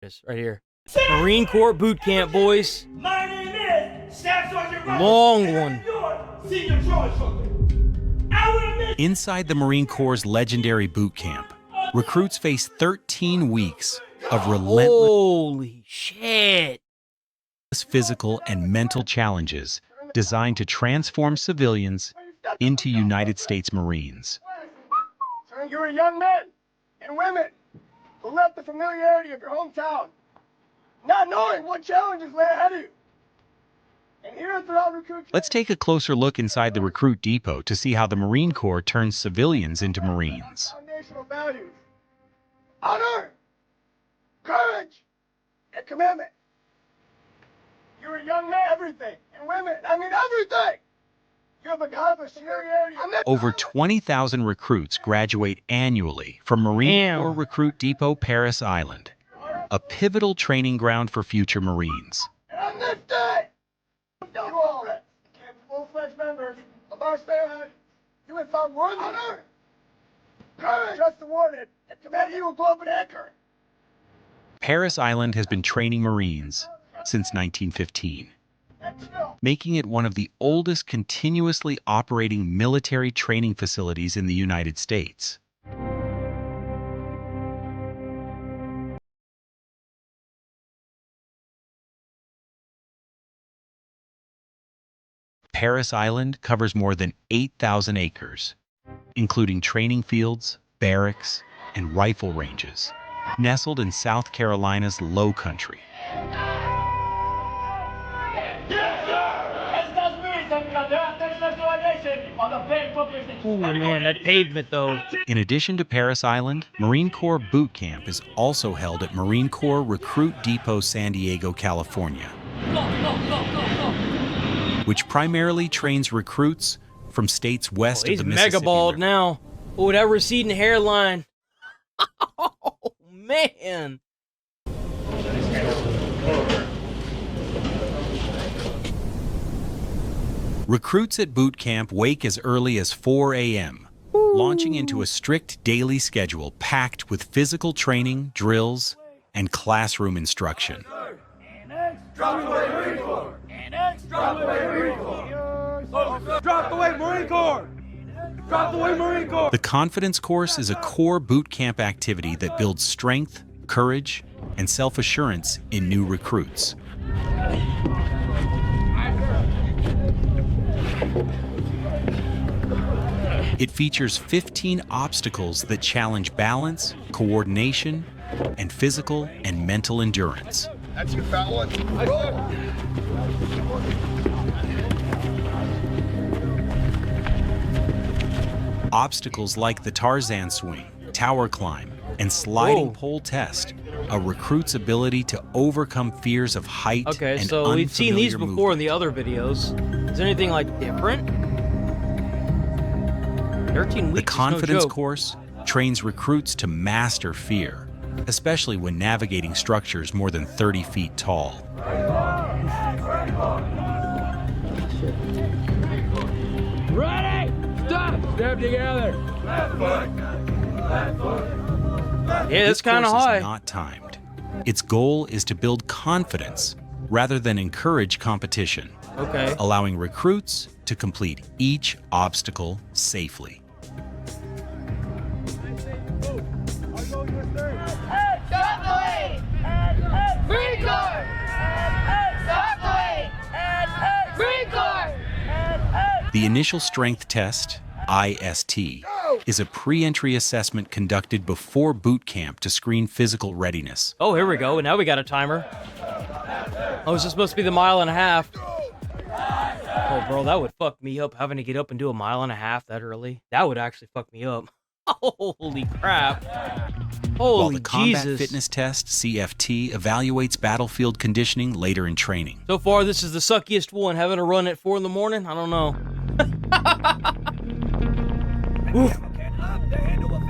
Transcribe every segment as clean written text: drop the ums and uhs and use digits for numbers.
is, right here. Marine Corps boot camp, boys. My name is Staff Sergeant Robert, Long and one. I'm your senior drill instructor. Inside the Marine Corps' legendary boot camp, recruits face 13 weeks of relentless Holy shit. physical and mental challenges designed to transform civilians into United States Marines. You're a young man and women who left the familiarity of your hometown, not knowing what challenges lay ahead of you. And here at the Recruit, Let's take a closer look inside the recruit depot to see how the Marine Corps turns civilians into Marines. Foundational values: honor, courage, and commitment. You're a young man, everything, and women, everything. You have a kind of a familiarity. Over 20,000 recruits graduate annually from Marine Corps Recruit Depot Paris Island, a pivotal training ground for future Marines. And on this day, you all, full-fledged members of our statehood, you have found worthy honor, courage, just awarded, and command Eagle Globe and Anchor. Paris Island has been training Marines since 1915, making it one of the oldest continuously operating military training facilities in the United States. Paris Island covers more than 8,000 acres, including training fields, barracks, and rifle ranges, nestled in South Carolina's Low Country. Oh man, that pavement though. In addition to Paris Island, Marine Corps Boot Camp is also held at Marine Corps Recruit Depot, San Diego, California, which primarily trains recruits from states west of the Mississippi He's mega bald River. now. Oh, that receding hairline. Oh man. Recruits at boot camp wake as early as 4 a.m., launching into a strict daily schedule packed with physical training, drills, and classroom instruction. Drop the way, Marine Corps! Drop the way, Marine Corps! Drop the way, Marine Corps! Drop the way, Marine Corps! The Confidence Course is a core boot camp activity that builds strength, courage, and self-assurance in new recruits. It features 15 obstacles that challenge balance, coordination, and physical and mental endurance. That's your foul one. Obstacles like the Tarzan swing, tower climb, and sliding pole test a recruit's ability to overcome fears of height Okay, and so we've seen these unfamiliar before in movement. the other videos. Is there anything like different? 13 weeks. The is Confidence no joke. Course trains recruits to master fear, especially when navigating structures more than 30 feet tall. Ready? Stop! Step together. Left foot! Left foot! Yeah, This it's kind of course high. is not timed. Its goal is to build confidence rather than encourage competition, Okay. allowing recruits to complete each obstacle safely. Stop the way! Marine Corps! Stop the way! Marine Corps! The Initial Strength Test, IST, is a pre-entry assessment conducted before boot camp to screen physical readiness. Oh, here we go. And now we got a timer. Oh, is this supposed to be the 1.5 miles? Oh, bro, that would fuck me up, having to get up and do a 1.5 miles that early. That would actually fuck me up. Holy crap. Holy While the Combat Jesus. Fitness Test, CFT, evaluates battlefield conditioning later in training. So far, this is the suckiest one. Having to run at 4 in the morning? I don't know.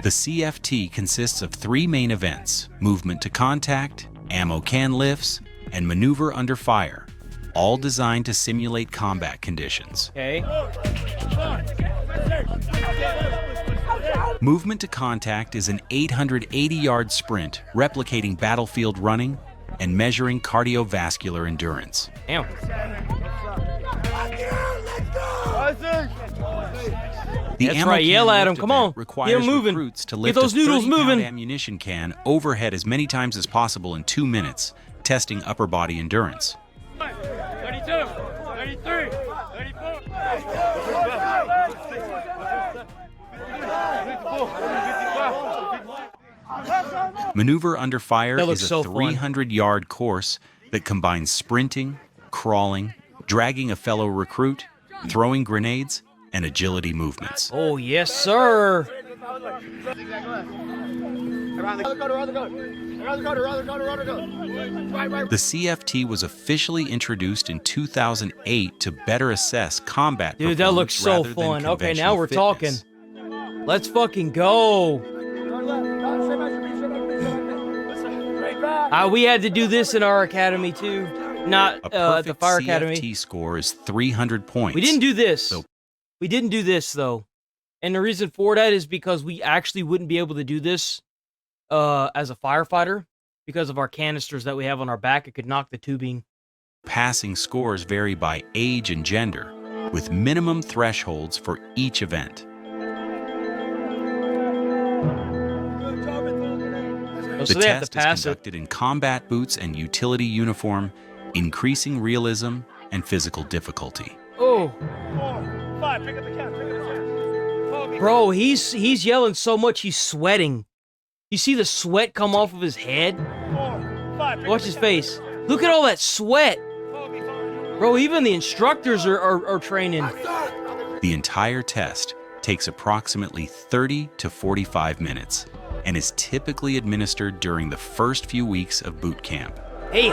The CFT consists of 3 main events: movement to contact, ammo can lifts, and maneuver under fire, all designed to simulate combat conditions. Okay. Movement to contact is an 880-yard sprint replicating battlefield running and measuring cardiovascular endurance. Damn. The That's ammo right, yell can at 'em, lift come event on. requires Get 'em moving. recruits to Get lift those a noodles 30-pound moving. ammunition can overhead as many times as possible in 2 minutes, testing upper body endurance. 32, 33, 34. Maneuver Under Fire That looks is a so fun. 300-yard course that combines sprinting, crawling, dragging a fellow recruit, throwing grenades, and agility movements. Oh, yes, sir. The CFT was officially introduced in 2008 to better assess combat Dude, that looks so performance rather than fun. Okay, now conventional we're fitness. talking. Let's fucking go. We had to do this in our academy, too. Not A at the perfect fire CFT academy. score is 300 points. We didn't do this. So- We didn't do this, though. And the reason for that is because we actually wouldn't be able to do this as a firefighter because of our canisters that we have on our back. It could knock the tubing. Passing scores vary by age and gender, with minimum thresholds for each event. So The they have test to is pass it. conducted in combat boots and utility uniform, increasing realism and physical difficulty. Oh, 4, 5, pick up the count, pick up the count. Follow me. bro, he's yelling so much he's sweating. You see the sweat come off of his head? 4, 5, pick Watch up his the face. Look at all that sweat. count. Follow me, follow me. Bro, even the instructors are training. The entire test takes approximately 30 to 45 minutes and is typically administered during the first few weeks of boot camp. Hey,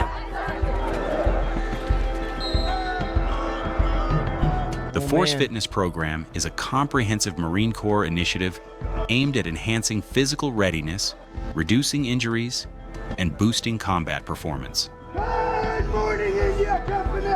The Oh, Force man. Fitness Program is a comprehensive Marine Corps initiative aimed at enhancing physical readiness, reducing injuries, and boosting combat performance. Good morning, India Company!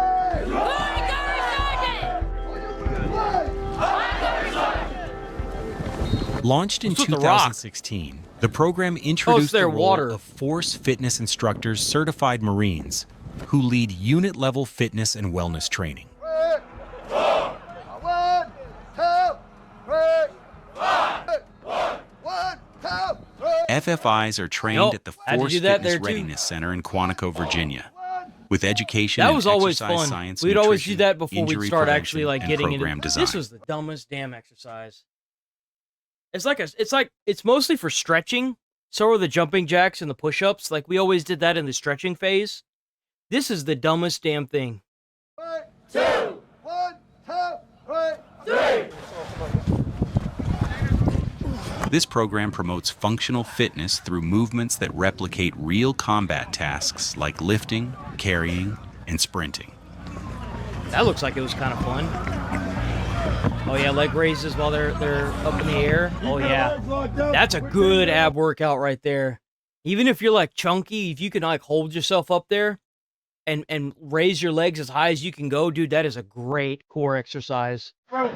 Launched in What's with the rock? 2016, the program introduced their the role water. of Force Fitness instructors certified Marines who lead unit-level fitness and wellness training. 1, 2, 3. 1, 2, 3. FFIs are trained Nope, at the had to Force do that Fitness there, too. Readiness Center in Quantico, Virginia, with education that in was always exercise fun. science, We'd always do nutrition, that before we'd injury start prevention, actually like and getting program into. design. This was the dumbest damn exercise. It's mostly for stretching. So are the jumping jacks and the push-ups. Like we always did that in the stretching phase. This is the dumbest damn thing. 2, 1, 2, 3. This program promotes functional fitness through movements that replicate real combat tasks like lifting, carrying, and sprinting. That looks like it was kind of fun. Oh yeah, leg raises while they're up in the air. Oh yeah, that's a good ab workout right there. Even if you're like chunky, if you can like hold yourself up there and raise your legs as high as you can go, dude, that is a great core exercise. Try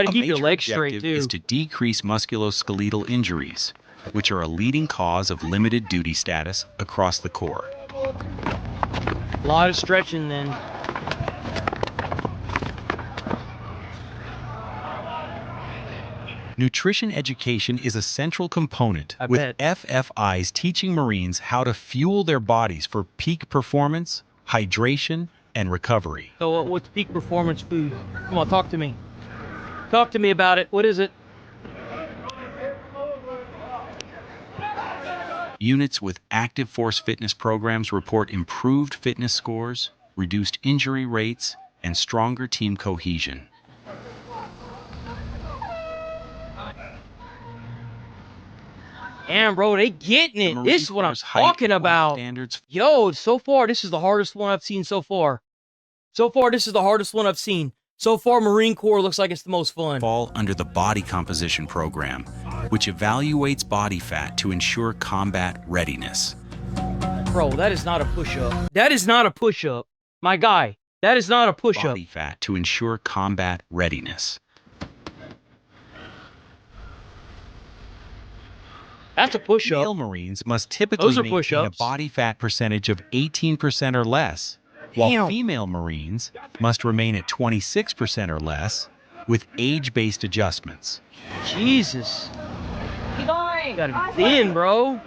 to A keep your major legs straight objective too. is to decrease musculoskeletal injuries, which are a leading cause of limited duty status across the Corps. A lot of stretching then. Nutrition education is a central component, I with bet. FFIs teaching Marines how to fuel their bodies for peak performance, hydration, and recovery. So what's peak performance food? Come on, talk to me. Talk to me about it. What is it? Units with active Force Fitness programs report improved fitness scores, reduced injury rates, and stronger team cohesion. Damn, bro, they getting The it. Marine This is what I'm Corps' height talking weight about. Standards Yo, so far, this is the hardest one I've seen so far. So far, this is the hardest one I've seen. So far, Marine Corps looks like it's the most fun. fall under the Body Composition Program, which evaluates body fat to ensure combat readiness. Bro, that is not a push-up. That is not a push-up. My guy, that is not a push-up. Body fat to ensure combat readiness. That's a push-up. Male Marines must typically Those are maintain a push-ups. body fat percentage of 18% or less, while Damn. female Marines must remain at 26% or less, with age-based adjustments. Jesus. Keep going. Gotta be thin, bro.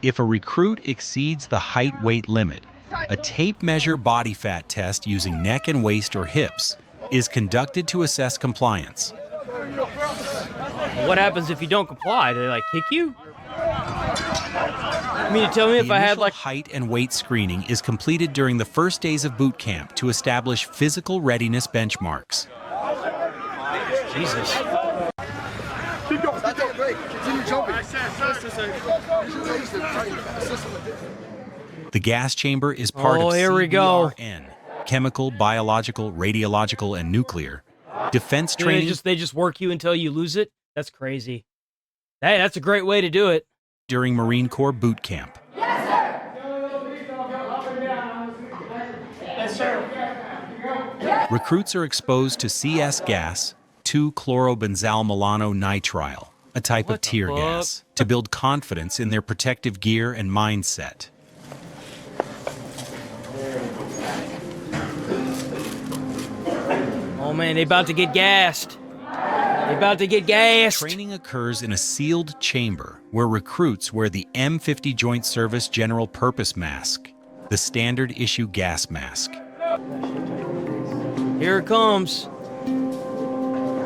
If a recruit exceeds the height-weight limit, a tape measure body fat test using neck and waist or hips is conducted to assess compliance. What happens if you don't comply? Do they like kick you? You mean to tell me if The I had initial like height and weight screening is completed during the first days of boot camp to establish physical readiness benchmarks. Jesus? Keep going. Stop taking a break. Continue jumping. The gas chamber is part of here we go. CBRN, chemical, biological, radiological, and nuclear. Defense training They just work you until you lose it? That's crazy. Hey, that's a great way to do it. during Marine Corps boot camp. Recruits are exposed to CS gas, 2-chlorobenzalmalononitrile, a type What of the tear fuck? gas, to build confidence in their protective gear and mindset. Oh man, they about to get gassed. They about to get gassed. Training occurs in a sealed chamber where recruits wear the M50 Joint Service General Purpose Mask, the standard issue gas mask. Here it comes.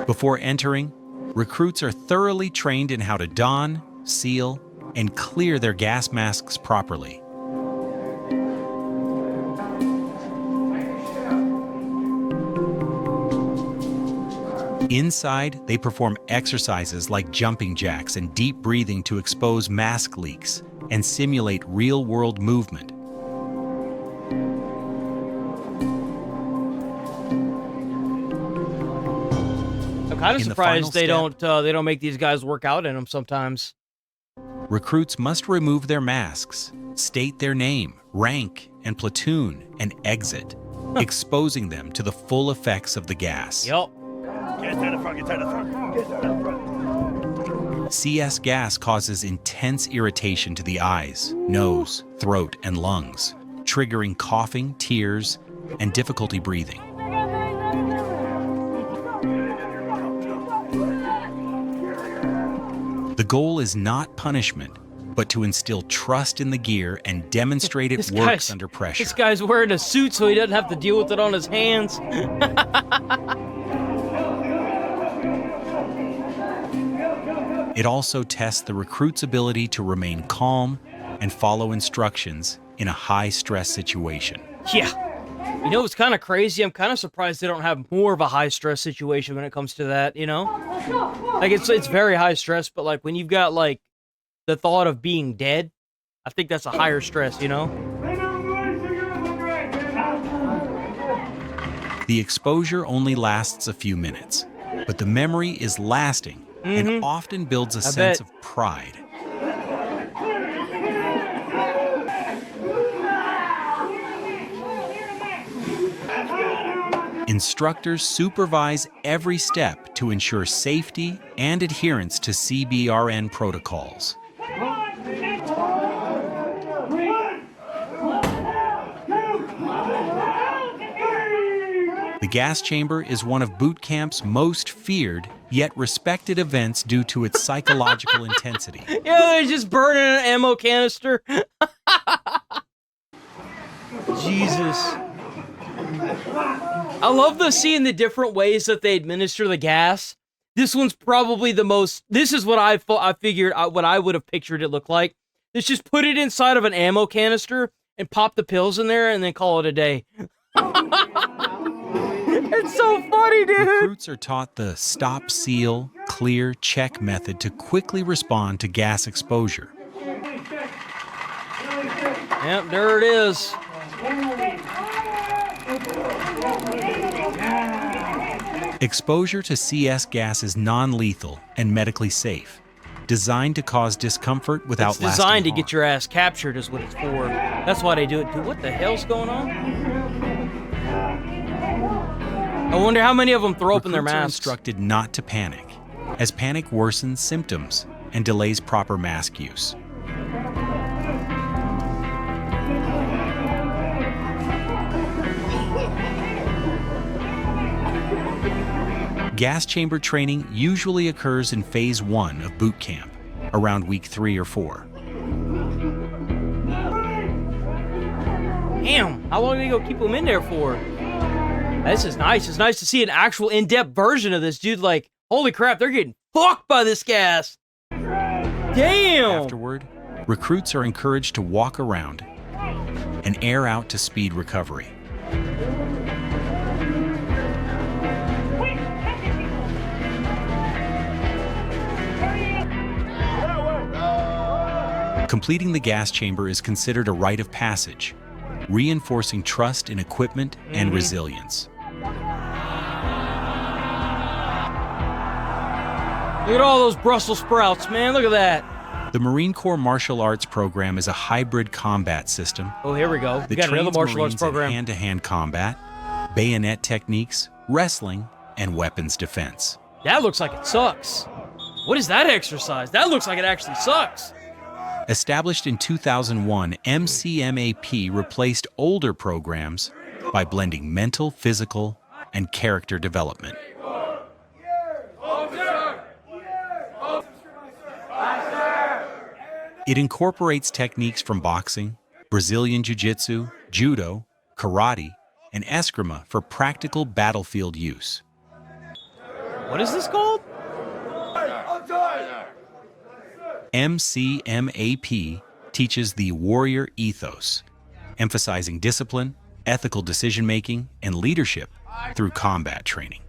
Before entering, recruits are thoroughly trained in how to don, seal, and clear their gas masks properly. Inside, they perform exercises like jumping jacks and deep breathing to expose mask leaks and simulate real-world movement. I'm kind of In the final surprised they step- don't make these guys work out in them sometimes. Recruits must remove their masks, state their name, rank, and platoon, and exit, exposing them to the full effects of the gas. Yup. CS gas causes intense irritation to the eyes, nose, throat, and lungs, triggering coughing, tears, and difficulty breathing. The goal is not punishment, but to instill trust in the gear and demonstrate it This works guy's- under pressure. This guy's wearing a suit so he doesn't have to deal with it on his hands. It also tests the recruit's ability to remain calm and follow instructions in a high-stress situation. Yeah. You know, it's kind of crazy. I'm kind of surprised they don't have more of a high-stress situation when it comes to that, you know? Like, it's very high stress, but, like, when you've got, like, the thought of being dead, I think that's a higher stress, you know? The exposure only lasts a few minutes, but the memory is lasting and often builds a sense bet. of pride. Instructors supervise every step to ensure safety and adherence to CBRN protocols. The gas chamber is one of boot camp's most feared yet respected events due to its psychological intensity. Yeah, they're just burning an ammo canister. Jesus. I love seeing the different ways that they administer the gas. This one's probably the most. This is what I figured what I would have pictured it look like. Let's just put it inside of an ammo canister and pop the pills in there and then call it a day. It's so funny, dude. Recruits are taught the stop, seal, clear, check method to quickly respond to gas exposure. Yep, there it is. Exposure to CS gas is non-lethal and medically safe, designed to cause discomfort without It's designed to lasting get your ass captured is what it's for. That's why they do it. Dude, what the hell's going on? I wonder how many of them throw open their Recruits are masks. instructed not to panic, as panic worsens symptoms and delays proper mask use. Gas chamber training usually occurs in Phase 1 of boot camp, around week 3 or 4. Damn, how long do they go keep them in there for? This is nice. It's nice to see an actual in-depth version of this, dude. Like, holy crap, they're getting fucked by this gas. Damn. Afterward, recruits are encouraged to walk around and air out to speed recovery. Completing the gas chamber is considered a rite of passage, reinforcing trust in equipment and resilience. Look at all those Brussels sprouts, man. Look at that. The Marine Corps Martial Arts Program is a hybrid combat system Oh, here we go. We that got another trains martial arts Marines in program. hand-to-hand combat, bayonet techniques, wrestling, and weapons defense. That looks like it sucks. What is that exercise? That looks like it actually sucks. Established in 2001, MCMAP replaced older programs by blending mental, physical, and character development. It incorporates techniques from boxing, Brazilian Jiu-Jitsu, Judo, Karate, and Eskrima for practical battlefield use. What is this called? MCMAP teaches the warrior ethos, emphasizing discipline, ethical decision-making, and leadership through combat training.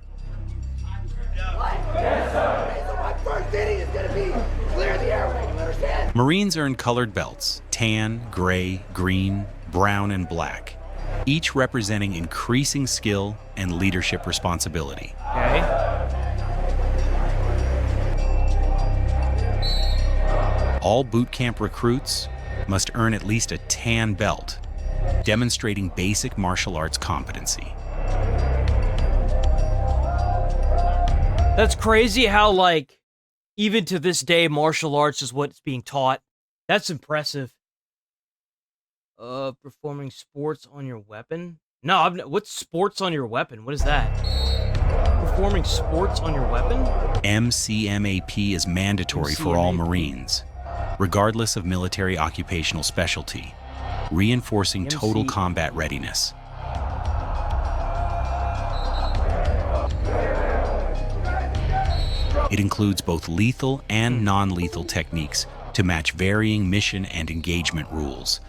My first inning is gonna be clear the airway, you understand? Marines earn colored belts, tan, gray, green, brown, and black, each representing increasing skill and leadership responsibility. Okay. All boot camp recruits must earn at least a tan belt, demonstrating basic martial arts competency. That's crazy how, like, even to this day, martial arts is what's being taught. That's impressive. Performing sports on your weapon? No, what's sports on your weapon? What is that? Performing sports on your weapon? MCMAP is mandatory for all Marines, regardless of military occupational specialty, reinforcing total combat readiness. It includes both lethal and non-lethal techniques to match varying mission and engagement rules.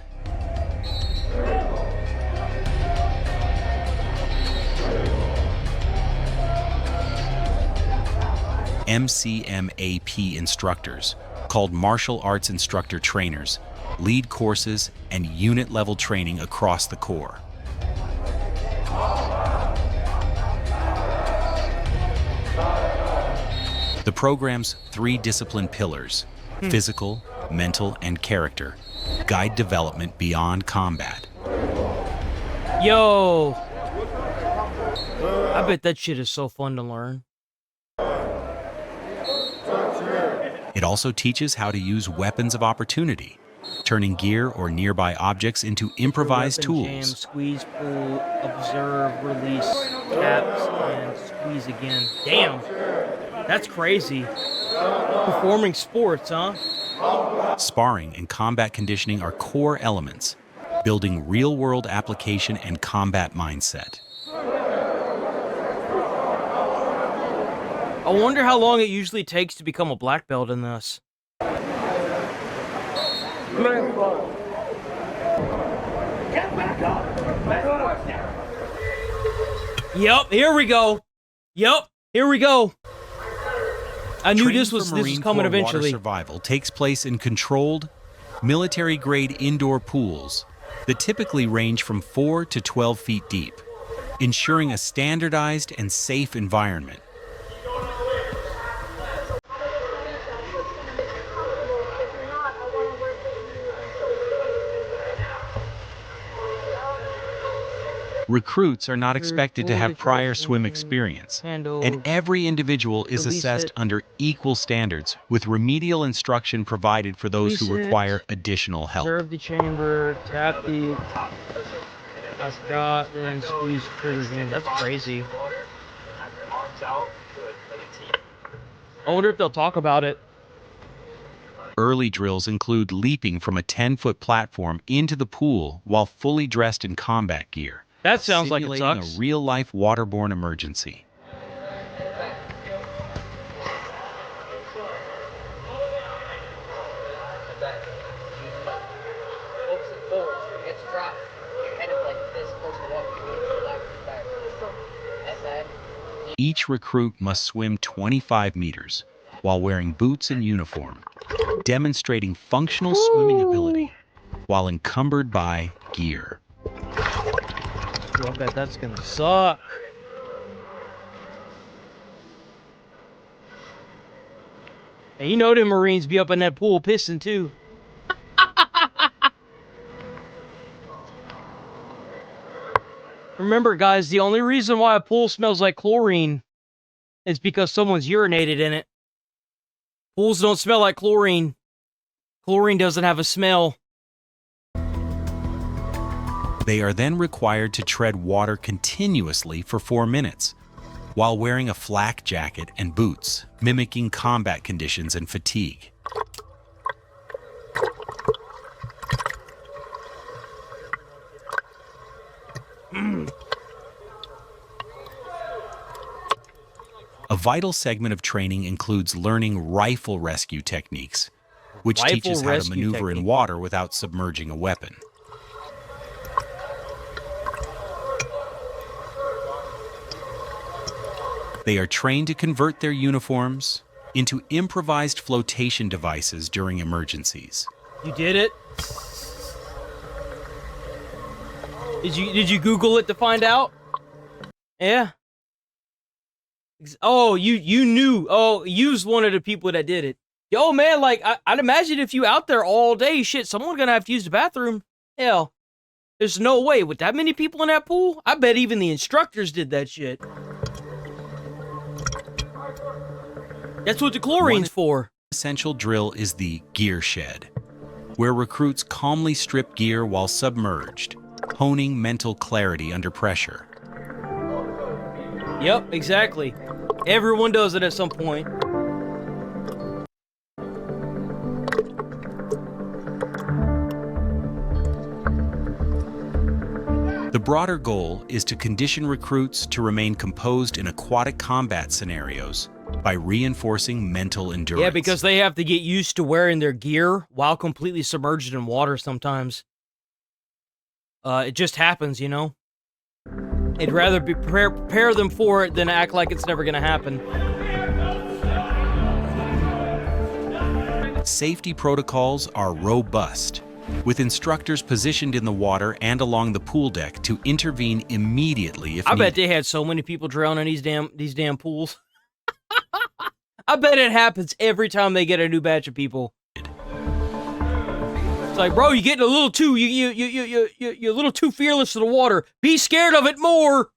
MCMAP instructors, called martial arts instructor trainers, lead courses and unit-level training across the Corps. The program's 3 discipline pillars, physical, mental, and character, guide development beyond combat. Yo! I bet that shit is so fun to learn. It also teaches how to use weapons of opportunity, turning gear or nearby objects into improvised Weapon tools. Jam, squeeze, pull, observe, release, caps, and squeeze again. Damn! That's crazy. Performing sports, huh? Sparring and combat conditioning are core elements, building real-world application and combat mindset. I wonder how long it usually takes to become a black belt in this. Yep, here we go. Yep, here we go. I knew Training this for was Marine coming Corps eventually. Water survival takes place in controlled, military-grade indoor pools that typically range from 4 to 12 feet deep, ensuring a standardized and safe environment. Recruits are not expected to have prior swim experience, and every individual is assessed under equal standards, with remedial instruction provided for those who require additional help. Observe the chamber, tap the ascot, and squeeze triggers in. That's crazy. I wonder if they'll talk about it. Early drills include leaping from a 10-foot platform into the pool while fully dressed in combat gear. That sounds like it Simulating sucks. a real-life waterborne emergency. Each recruit must swim 25 meters while wearing boots and uniform, demonstrating functional swimming ability while encumbered by gear. I bet that's gonna suck. And you know them Marines be up in that pool pissing too. Remember, guys, the only reason why a pool smells like chlorine is because someone's urinated in it. Pools don't smell like chlorine. Chlorine doesn't have a smell. They are then required to tread water continuously for 4 minutes, while wearing a flak jacket and boots, mimicking combat conditions and fatigue. A vital segment of training includes learning rifle rescue techniques, which teaches how to maneuver in water without submerging a weapon. They are trained to convert their uniforms into improvised flotation devices during emergencies. You did it? Did you Google it to find out? Yeah. Oh, you knew. Oh, you was one of the people that did it. Yo, man, like, I'd imagine if you out there all day, shit, someone's gonna have to use the bathroom. Hell, there's no way. With that many people in that pool, I bet even the instructors did that shit. That's what the chlorine's for. Essential drill is the gear shed, where recruits calmly strip gear while submerged, honing mental clarity under pressure. Yep, exactly. Everyone does it at some point. The broader goal is to condition recruits to remain composed in aquatic combat scenarios by reinforcing mental endurance. Yeah, because they have to get used to wearing their gear while completely submerged in water sometimes. It just happens, you know? I'd rather be prepare them for it than act like it's never gonna happen. Safety protocols are robust, with instructors positioned in the water and along the pool deck to intervene immediately if I needed. bet they had so many people drown in these damn pools. I bet it happens every time they get a new batch of people. It's like, bro, you're getting a little too you're a little too fearless to the water. Be scared of it more.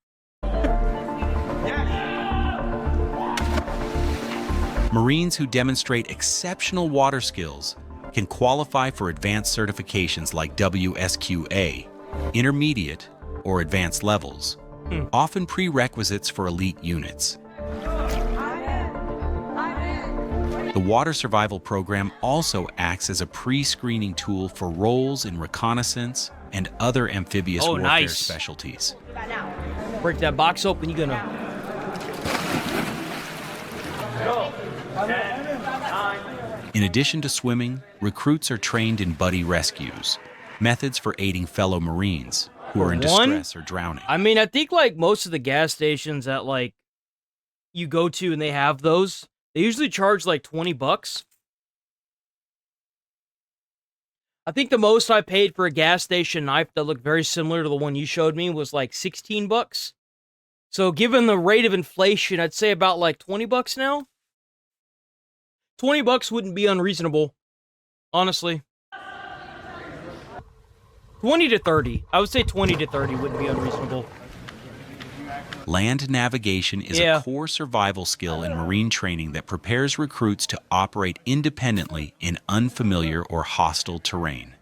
Marines who demonstrate exceptional water skills can qualify for advanced certifications like WSQA, intermediate, or advanced levels, often prerequisites for elite units. The Water Survival Program also acts as a pre-screening tool for roles in reconnaissance and other amphibious warfare specialties. Break that box open, you're gonna... In addition to swimming, recruits are trained in buddy rescues, methods for aiding fellow Marines who are in distress or drowning. I mean, I think like most of the gas stations that like you go to and they have those, they usually charge like $20. I think the most I paid for a gas station knife that looked very similar to the one you showed me was like $16. So given the rate of inflation, I'd say about like $20 now. $20 wouldn't be unreasonable, honestly. 20 to 30. I would say 20 to 30 wouldn't be unreasonable. Land navigation is a core survival skill in Marine training that prepares recruits to operate independently in unfamiliar or hostile terrain.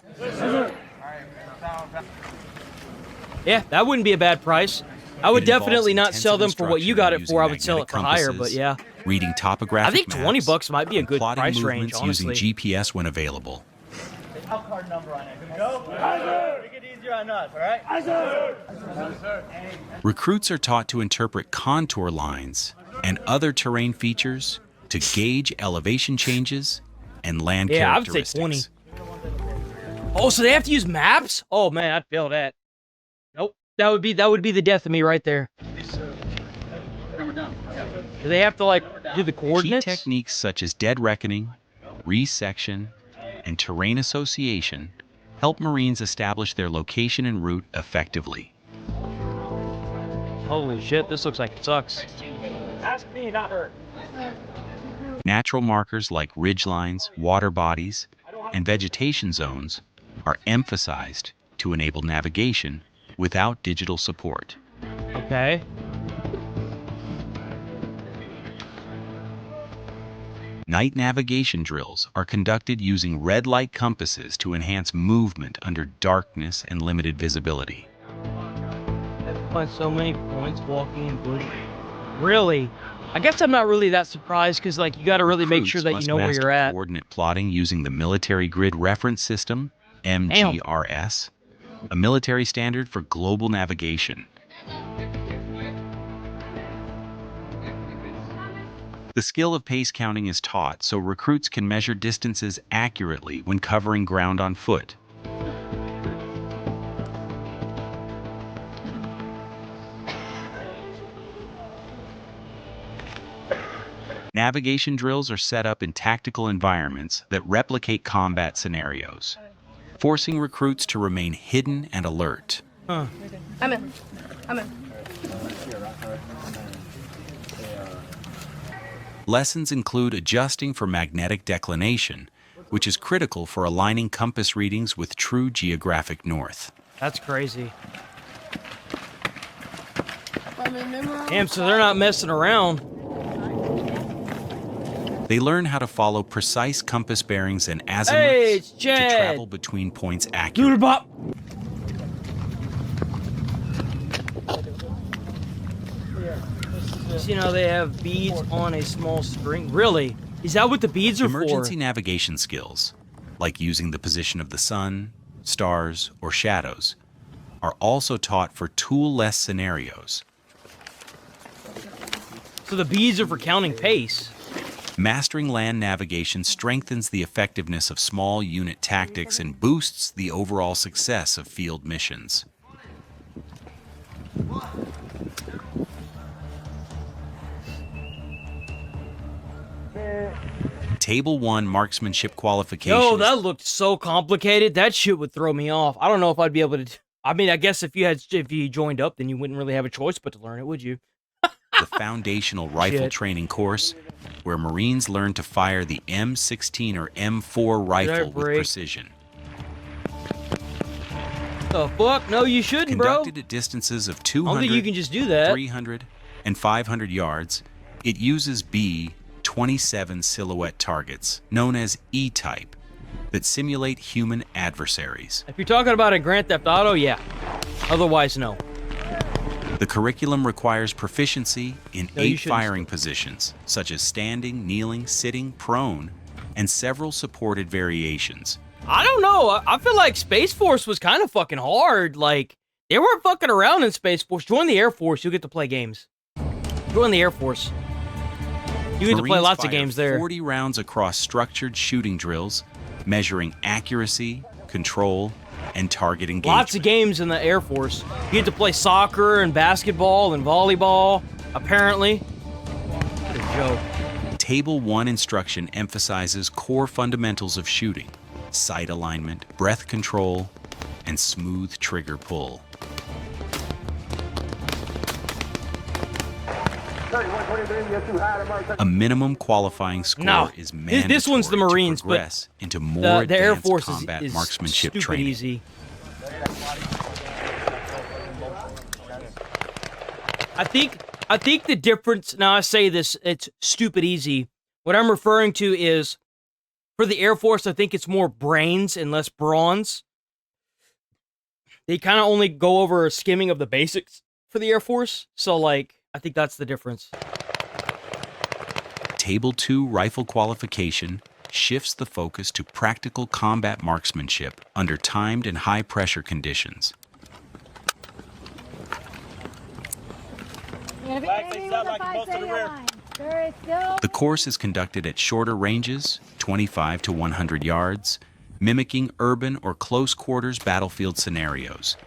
Yeah, that wouldn't be a bad price. I would definitely not sell them for what you got it for. I would using sell it for higher, but yeah. Reading topographic I think 20 maps, bucks might be a good plotting price range, movements honestly. using GPS when available. Card number on it. Go. Make it easier on us, all right? Aye, sir. Recruits are taught to interpret contour lines and other terrain features to gauge elevation changes and land characteristics. I would say 20. Oh, so they have to use maps? Oh man, I'd fail that. Nope. That would be the death of me right there. Do they have to like do the coordinates? Key techniques such as dead reckoning, resection, and terrain association help Marines establish their location and route effectively. Holy shit, this looks like it sucks. Ask me, not her. Natural markers like ridgelines, water bodies, and vegetation zones are emphasized to enable navigation without digital support. Okay. Night navigation drills are conducted using red light compasses to enhance movement under darkness and limited visibility. I've find so many points walking in bush. Really? I guess I'm not really that surprised because like you got to really make sure that you know where you're at. Coordinate plotting using the Military Grid Reference System, MGRS, a military standard for global navigation. The skill of pace counting is taught so recruits can measure distances accurately when covering ground on foot. Navigation drills are set up in tactical environments that replicate combat scenarios, forcing recruits to remain hidden and alert. I'm in. Lessons include adjusting for magnetic declination, which is critical for aligning compass readings with true geographic north. That's crazy. Damn, so they're not messing around. They learn how to follow precise compass bearings and azimuths to travel between points accurately. Doodle-bop. You know, they have beads on a small string. Really? Is that what the beads are for? Emergency navigation skills, like using the position of the sun, stars, or shadows, are also taught for tool-less scenarios. So the beads are for counting pace. Mastering land navigation strengthens the effectiveness of small unit tactics and boosts the overall success of field missions. Table 1 marksmanship qualifications. Yo, that looked so complicated. That shit would throw me off. I don't know if I'd be able to. I mean, I guess if you joined up, then you wouldn't really have a choice but to learn it, would you? The foundational rifle training course, where Marines learn to fire the M16 or M4 rifle with precision. The fuck? No, you shouldn't, bro. Conducted at distances of 200, I don't think you can just do that. 300, and 500 yards, it uses B-27 silhouette targets, known as E-type, that simulate human adversaries. If you're talking about a Grand Theft Auto, yeah. Otherwise, no. The curriculum requires proficiency in 8 firing positions, such as standing, kneeling, sitting, prone, and several supported variations. I don't know. I feel like Space Force was kind of fucking hard. Like, they weren't fucking around in Space Force. Join the Air Force, you'll get to play games. Join the Air Force. You get to play lots of games there. 40 rounds across structured shooting drills, measuring accuracy, control, and target engagement. Lots of games in the Air Force. You get to play soccer and basketball and volleyball, apparently. What a joke. Table 1 instruction emphasizes core fundamentals of shooting: sight alignment, breath control, and smooth trigger pull. A minimum qualifying score is mandatory this one's the Marines, to progress into more the advanced Air Force combat is marksmanship stupid training. Easy. I think the difference, now I say this, it's stupid easy. What I'm referring to is, for the Air Force, I think it's more brains and less brawns. They kind of only go over a skimming of the basics for the Air Force. So, like, I think that's the difference. Table 2 rifle qualification shifts the focus to practical combat marksmanship under timed and high-pressure conditions. The course is conducted at shorter ranges, 25 to 100 yards, mimicking urban or close quarters battlefield scenarios.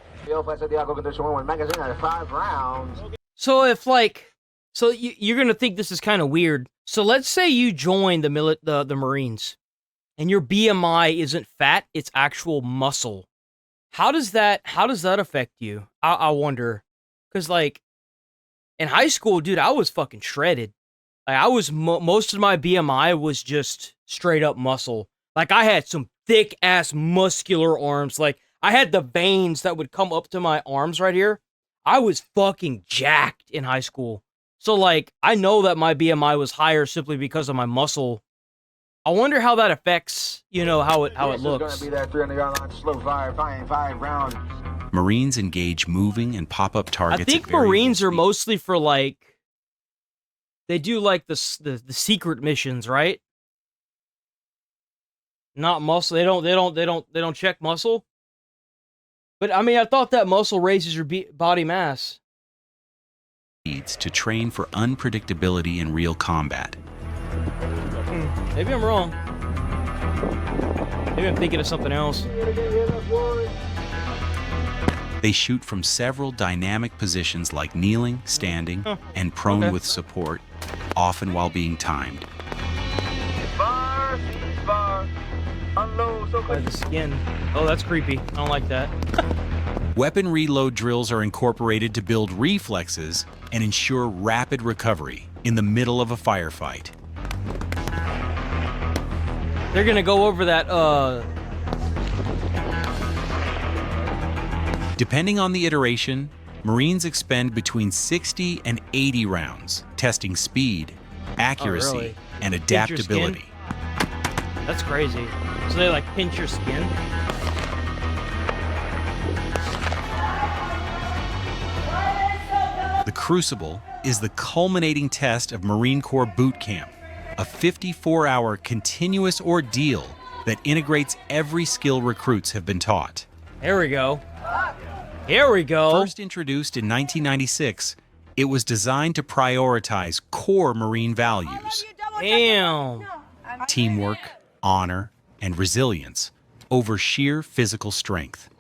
So if like, so you're gonna think this is kind of weird. So let's say you join the Marines, and your BMI isn't fat; it's actual muscle. How does that affect you? I wonder, because like in high school, dude, I was fucking shredded. Like I was most of my BMI was just straight up muscle. Like I had some thick ass muscular arms. Like I had the veins that would come up to my arms right here. I was fucking jacked in high school. So like I know that my BMI was higher simply because of my muscle. I wonder how that affects, you know, how it looks. Marines engage moving and pop-up targets. I think Marines are mostly for like, they do like the secret missions, right? Not muscle. They don't check muscle. But I mean, I thought that muscle raises your body mass. Needs to train for unpredictability in real combat. Maybe I'm wrong. Maybe I'm thinking of something else. They shoot from several dynamic positions like kneeling, standing, and prone with support, often while being timed. By the skin. Oh, that's creepy. I don't like that. Weapon reload drills are incorporated to build reflexes and ensure rapid recovery in the middle of a firefight. They're gonna go over that, Depending on the iteration, Marines expend between 60 and 80 rounds, testing speed, accuracy, really? and adaptability. That's crazy. So they like pinch your skin? The Crucible is the culminating test of Marine Corps boot camp, a 54-hour continuous ordeal that integrates every skill recruits have been taught. There we go. Here we go. First introduced in 1996, it was designed to prioritize core Marine values. Damn. Teamwork, honor, and resilience over sheer physical strength.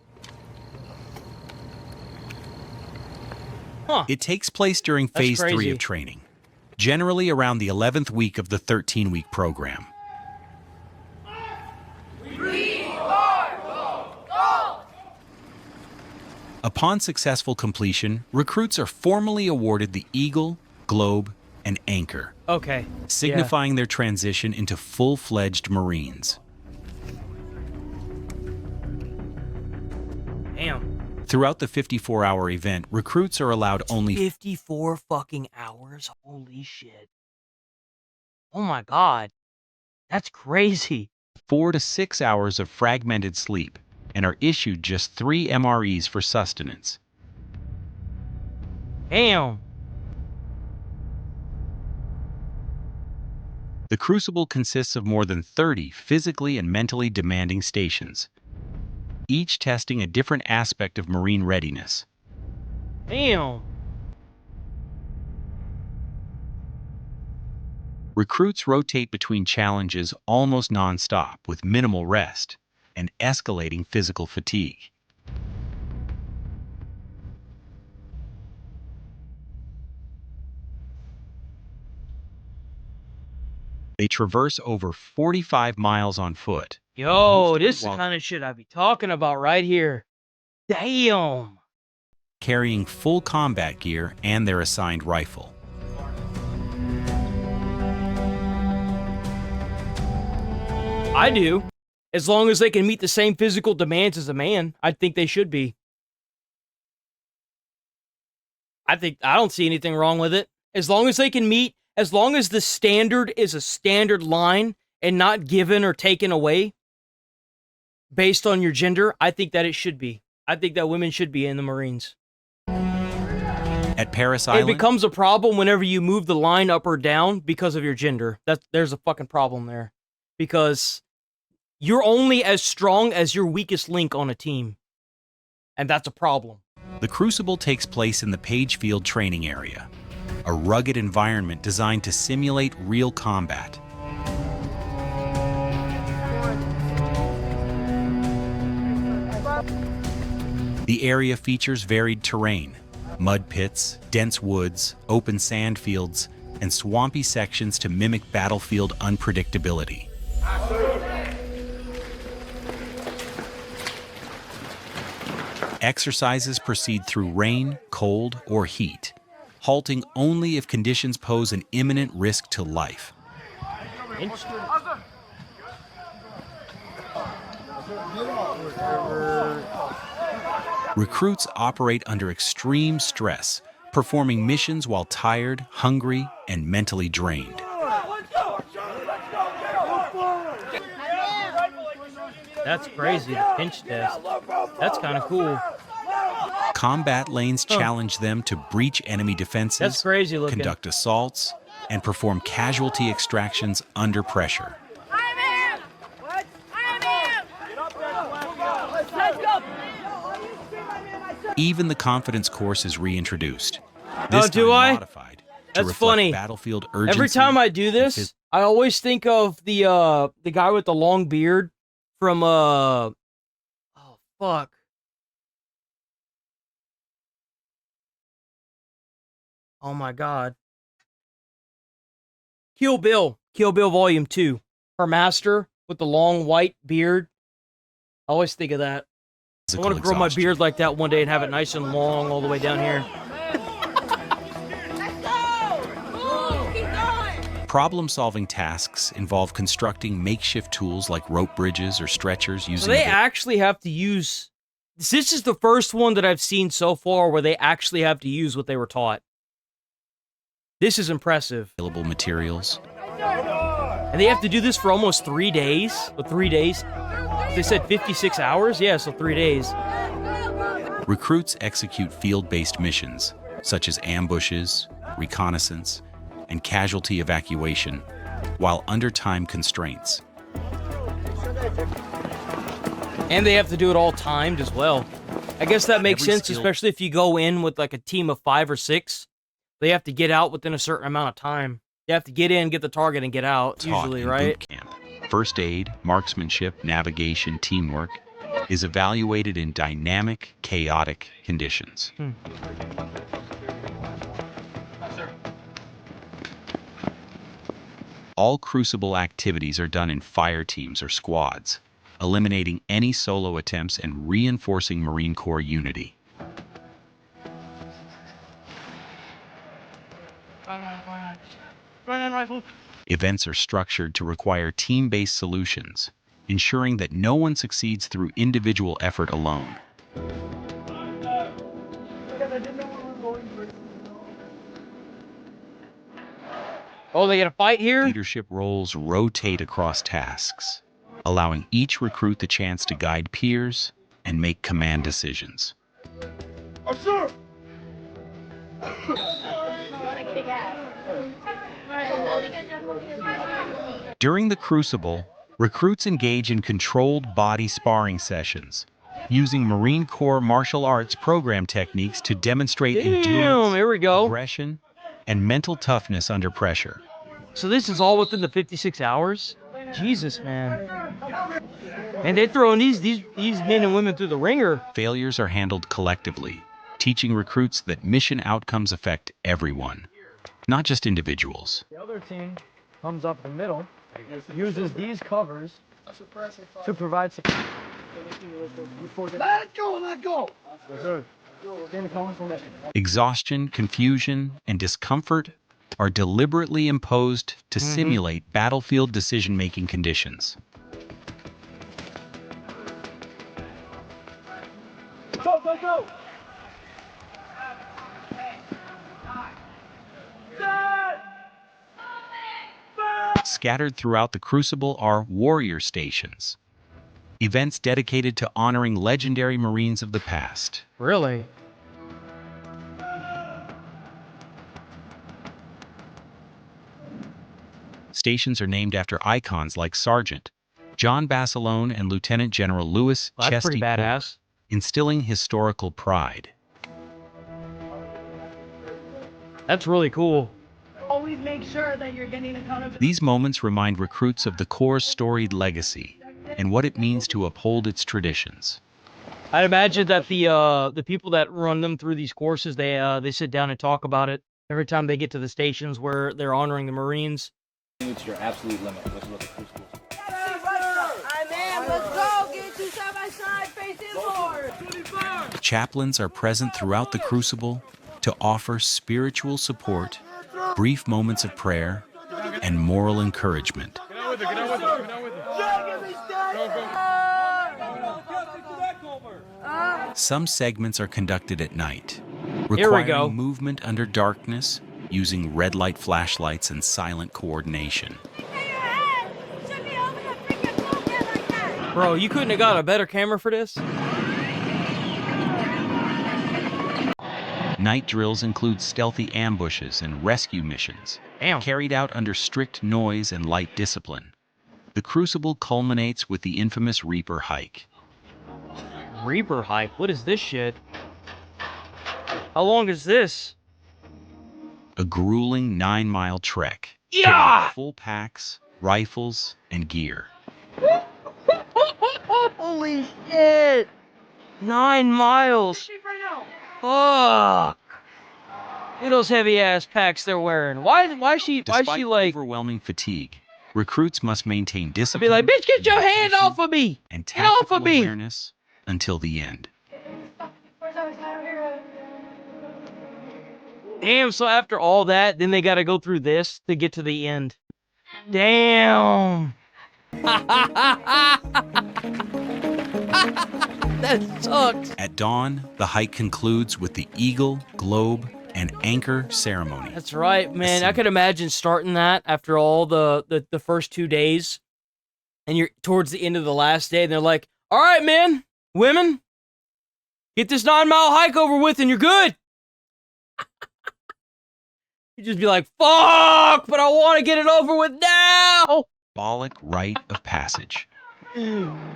Huh. It takes place during Phase 3 of training, generally around the 11th week of the 13-week program. Upon successful completion, recruits are formally awarded the Eagle, Globe, and Anchor, Okay. signifying their transition into full-fledged Marines. Damn. Throughout the 54-hour event, recruits are allowed only 54 fucking hours? Holy shit. Oh my god. That's crazy. 4 to 6 hours of fragmented sleep and are issued just 3 MREs for sustenance. Damn. The Crucible consists of more than 30 physically and mentally demanding stations, each testing a different aspect of Marine readiness. Damn. Recruits rotate between challenges almost non-stop with minimal rest and escalating physical fatigue. They traverse over 45 miles on foot. Yo, this is the kind of shit I be talking about right here. Damn. Carrying full combat gear and their assigned rifle. I do. As long as they can meet the same physical demands as a man, I think they should be. I don't see anything wrong with it. As long as they can meet, as long as the standard is a standard line and not given or taken away based on your gender, I think that it should be. I think that women should be in the Marines. At Paris Island, It becomes a problem whenever you move the line up or down because of your gender. There's a fucking problem there. Because you're only as strong as your weakest link on a team. And that's a problem. the Crucible takes place in the Page Field training area, a rugged environment designed to simulate real combat. The area features varied terrain, mud pits, dense woods, open sand fields, and swampy sections to mimic battlefield unpredictability. Exercises proceed through rain, cold, or heat, halting only if conditions pose an imminent risk to life. Recruits operate under extreme stress, performing missions while tired, hungry, and mentally drained. That's crazy, the pinch test. That's kind of cool. Combat lanes challenge them to breach enemy defenses, That's crazy looking. conduct assaults, and perform casualty extractions under pressure. Even the confidence course is reintroduced. This do time I? modified to That's reflect funny. battlefield urgency. Every time I do and this, I always think of the guy with the long beard from oh fuck. Oh my god. Kill Bill Volume 2. Her master with the long white beard. I always think of that. I physical want to grow my exhaustion. beard like that one day and have it nice and long all the way down here. Problem-solving tasks involve constructing makeshift tools like rope bridges or stretchers using So they actually have to use... This is the first one that I've seen so far where they actually have to use what they were taught. This is impressive. available materials. And they have to do this for almost 3 days? Or 3 days? They said 56 hours? Yeah, so 3 days. Recruits execute field-based missions, such as ambushes, reconnaissance, and casualty evacuation, while under time constraints. And they have to do it all timed as well. I guess that makes Every sense, skill- especially if you go in with like a team of 5 or 6. They have to get out within a certain amount of time. You have to get in, get the target, and get out, Taught usually, in right? boot camp. First aid, marksmanship, navigation, teamwork is evaluated in dynamic, chaotic conditions. All Crucible activities are done in fire teams or squads, eliminating any solo attempts and reinforcing Marine Corps unity. Events are structured to require team-based solutions, ensuring that no one succeeds through individual effort alone. Oh, they got a fight here? Leadership roles rotate across tasks, allowing each recruit the chance to guide peers and make command decisions. Oh, sir! During the Crucible, recruits engage in controlled body sparring sessions, using Marine Corps martial arts program techniques to demonstrate Damn, endurance, here we go. aggression, and mental toughness under pressure. So this is all within the 56 hours? Jesus, man. And they're throwing these men and women through the ringer. Failures are handled collectively, teaching recruits that mission outcomes affect everyone, not just individuals. The other team comes up the middle, uses these covers to provide support. Let it go, let go! Exhaustion, confusion, and discomfort are deliberately imposed to simulate battlefield decision-making conditions. Go, go, go! Scattered throughout the Crucible are warrior stations, events dedicated to honoring legendary Marines of the past. Really? Stations are named after icons like Sergeant John Basilone and Lieutenant General Louis Well, that's pretty Chesty Puller, badass. instilling historical pride. That's really cool. Always make sure that you're getting accountability. These moments remind recruits of the Corps' storied legacy and what it means to uphold its traditions. I'd imagine that the people that run them through these courses, they sit down and talk about it every time they get to the stations where they're honoring the Marines. It's your absolute limit. This is what the Crucible is. Let's go. Get you side by side, facing forward. Chaplains are present throughout the Crucible to offer spiritual support, brief moments of prayer, and moral encouragement. Some segments are conducted at night, Here we go. requiring movement under darkness, using red light flashlights and silent coordination. Bro, you couldn't have got a better camera for this? Night drills include stealthy ambushes and rescue missions, Damn. carried out under strict noise and light discipline. The Crucible culminates with the infamous Reaper hike. Reaper hike? What is this shit? How long is this? A grueling 9-mile trek. Yeah! carrying full packs, rifles, and gear. Holy shit! 9 miles. Fuck. Look at those heavy ass packs they're wearing. Why she Despite like overwhelming fatigue, recruits must maintain be discipline. like, bitch, get your hand off of me! And Get off tactical of me! awareness until the end. Damn, so after all that, then they gotta go through this to get to the end. Damn. That sucks. At dawn, the hike concludes with the Eagle, Globe, and Anchor ceremony. That's right, man. I could imagine starting that after all the first 2 days, and you're towards the end of the last day, and they're like, all right, men, women, get this 9-mile hike over with, and you're good. You just be like, fuck, but I want to get it over with now. Symbolic rite of passage.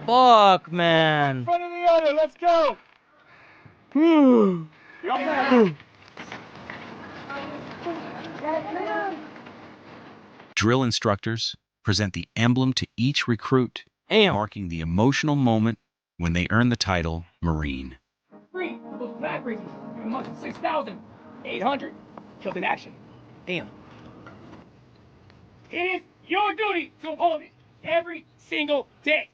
Fuck, man. Front of the other, let's go! Drill instructors present the emblem to each recruit, Damn. marking the emotional moment when they earn the title Marine. Three of those flag races, a month of 6,800 killed in action. Damn. It is your duty to uphold it every single day.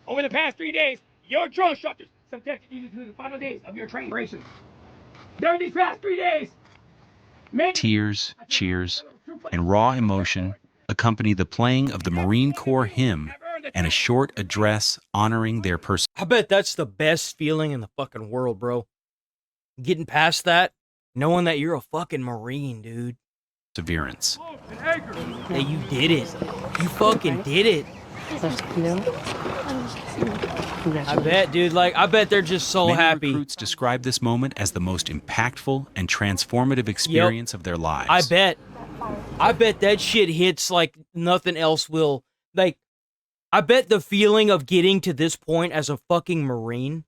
Over the past 3 days, your drill instructors subjected you to the final days of your training duration. During these past 3 days, many Tears, cheers, and raw emotion accompany the playing of the Marine Corps hymn and a short address honoring their I bet that's the best feeling in the fucking world, bro. Getting past that, knowing that you're a fucking Marine, dude. perseverance. That you did it. You fucking did it. I bet, dude. Like, I bet they're just so Many happy. recruits describe this moment as the most impactful and transformative experience of their lives. I bet. I bet that shit hits like nothing else will. Like, I bet the feeling of getting to this point as a fucking Marine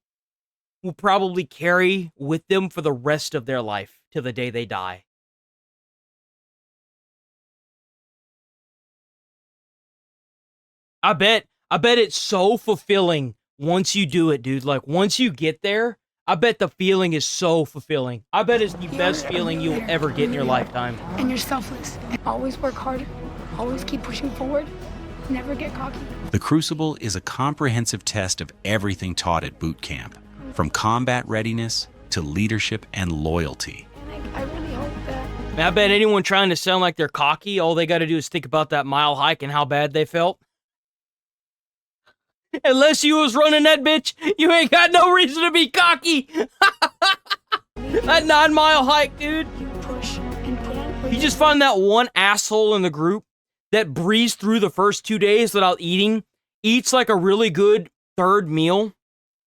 will probably carry with them for the rest of their life till the day they die. I bet it's so fulfilling once you do it, dude. Like, once you get there, I bet the feeling is so fulfilling. I bet it's the best feeling you'll ever get in your lifetime. And you're selfless. Always work hard. Always keep pushing forward. Never get cocky. The Crucible is a comprehensive test of everything taught at boot camp, from combat readiness to leadership and loyalty. And I really hope that Man, I bet anyone trying to sound like they're cocky, all they got to do is think about that mile hike and how bad they felt. Unless you was running that bitch, you ain't got no reason to be cocky. That 9-mile hike, dude. you push and put on. You just find that one asshole in the group that breezes through the first 2 days without eating, eats like a really good third meal,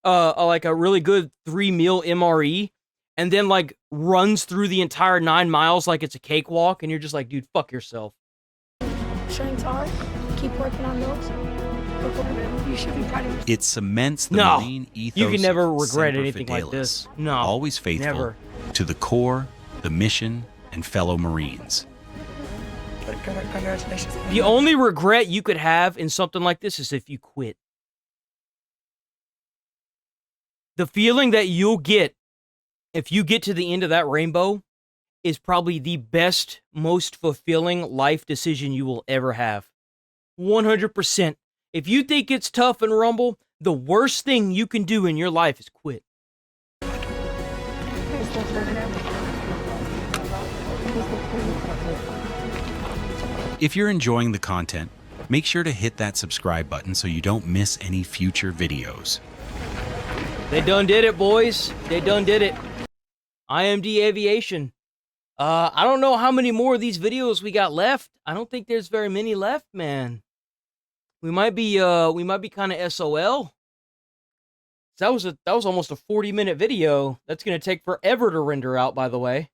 like a really good 3-meal MRE, and then like runs through the entire 9 miles like it's a cakewalk, and you're just like, dude, fuck yourself. Strengths are, keep working on those. You should be proud of yourself. It cements the No, Marine ethos. you can never of regret Semper anything like Fidelis, this. No, always faithful never. to the Corps, the mission, and fellow Marines. Congratulations. The only regret you could have in something like this is if you quit. The feeling that you'll get if you get to the end of that rainbow is probably the best, most fulfilling life decision you will ever have. 100%. If you think it's tough and rumble, the worst thing you can do in your life is quit. If you're enjoying the content, make sure to hit that subscribe button so you don't miss any future videos. They done did it, boys. They done did it. IMD Aviation. I don't know how many more of these videos we got left. I don't think there's very many left, man. We might be kind of SOL. That was almost a 40-minute video. That's gonna take forever to render out, by the way.